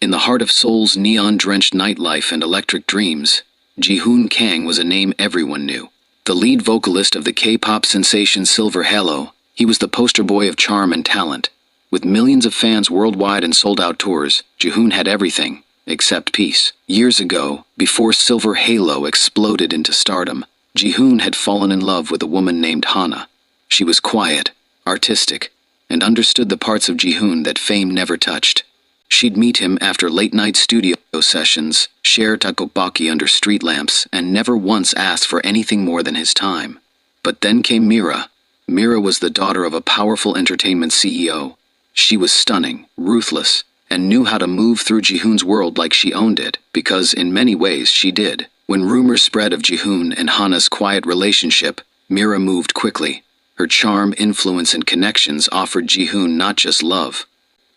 In the heart of Seoul's neon-drenched nightlife and electric dreams, Jihoon Kang was a name everyone knew. The lead vocalist of the K-pop sensation Silver Halo, he was the poster boy of charm and talent. With millions of fans worldwide and sold-out tours, Jihoon had everything, except peace. Years ago, before Silver Halo exploded into stardom, Jihoon had fallen in love with a woman named Hana. She was quiet, artistic, and understood the parts of Jihoon that fame never touched. She'd meet him after late-night studio sessions, share tteokbokki under street lamps, and never once ask for anything more than his time. But then came Mira. Mira was the daughter of a powerful entertainment CEO. She was stunning, ruthless, and knew how to move through Jihoon's world like she owned it, because in many ways she did. When rumors spread of Jihoon and Hana's quiet relationship, Mira moved quickly. Her charm, influence, and connections offered Jihoon not just love,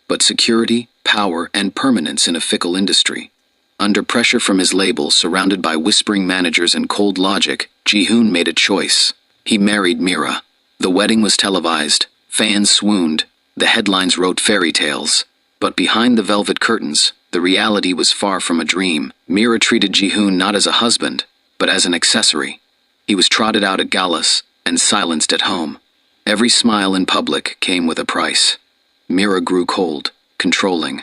but security, power, and permanence in a fickle industry. Under pressure from his label, surrounded by whispering managers and cold logic, Jihoon made a choice. He married Mira. The wedding was televised, fans swooned, the headlines wrote fairy tales. But behind the velvet curtains, the reality was far from a dream. Mira treated Jihoon not as a husband, but as an accessory. He was trotted out at galas and silenced at home. Every smile in public came with a price. Mira grew cold, controlling,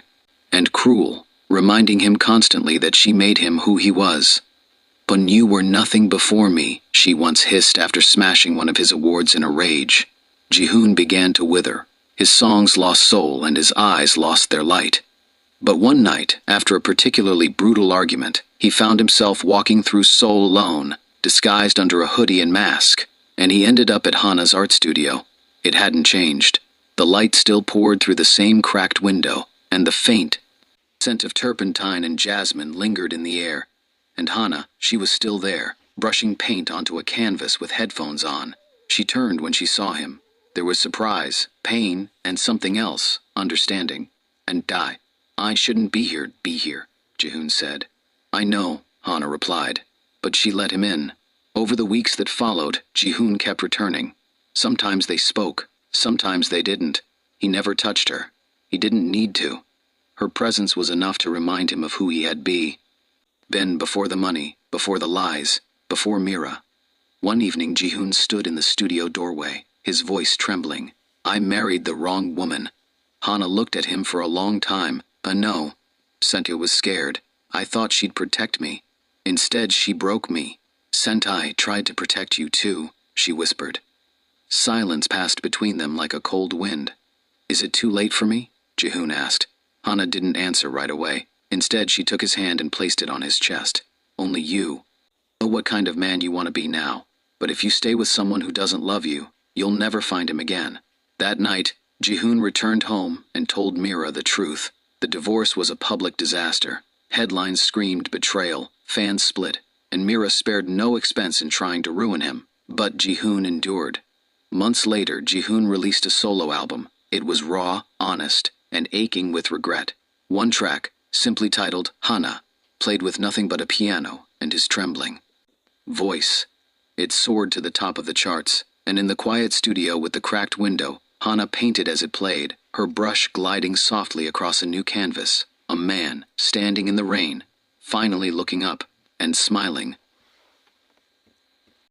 and cruel, reminding him constantly that she made him who he was. "But you were nothing before me," she once hissed after smashing one of his awards in a rage. Jihoon began to wither. His songs lost soul and his eyes lost their light. But one night, after a particularly brutal argument, he found himself walking through Seoul alone, disguised under a hoodie and mask, and he ended up at Hana's art studio. It hadn't changed. The light still poured through the same cracked window, and the faint scent of turpentine and jasmine lingered in the air. And Hana, she was still there, brushing paint onto a canvas with headphones on. She turned when she saw him. There was surprise, pain, and something else, understanding. "And I shouldn't be here, Jihoon said. "I know," Hana replied, but she let him in. Over the weeks that followed, Jihoon kept returning. Sometimes they spoke, sometimes they didn't. He never touched her. He didn't need to. Her presence was enough to remind him of who he had been before the money, before the lies, before Mira. One evening, Jihoon stood in the studio doorway, his voice trembling. "I married the wrong woman." Hana looked at him for a long time. "No." Sentai was scared. "I thought she'd protect me. Instead, she broke me." "Sentai tried to protect you too," she whispered. Silence passed between them like a cold wind. "Is it too late for me?" Jihoon asked. Hana didn't answer right away. Instead, she took his hand and placed it on his chest. "Only you know what kind of man you want to be now. But if you stay with someone who doesn't love you, you'll never find him again." That night, Jihoon returned home and told Mira the truth. The divorce was a public disaster. Headlines screamed betrayal, fans split, and Mira spared no expense in trying to ruin him. But Jihoon endured. Months later, Jihoon released a solo album. It was raw, honest, and aching with regret. One track, simply titled Hana, played with nothing but a piano and his trembling voice. It soared to the top of the charts, and in the quiet studio with the cracked window, Hana painted as it played, her brush gliding softly across a new canvas. A man, standing in the rain, finally looking up and smiling.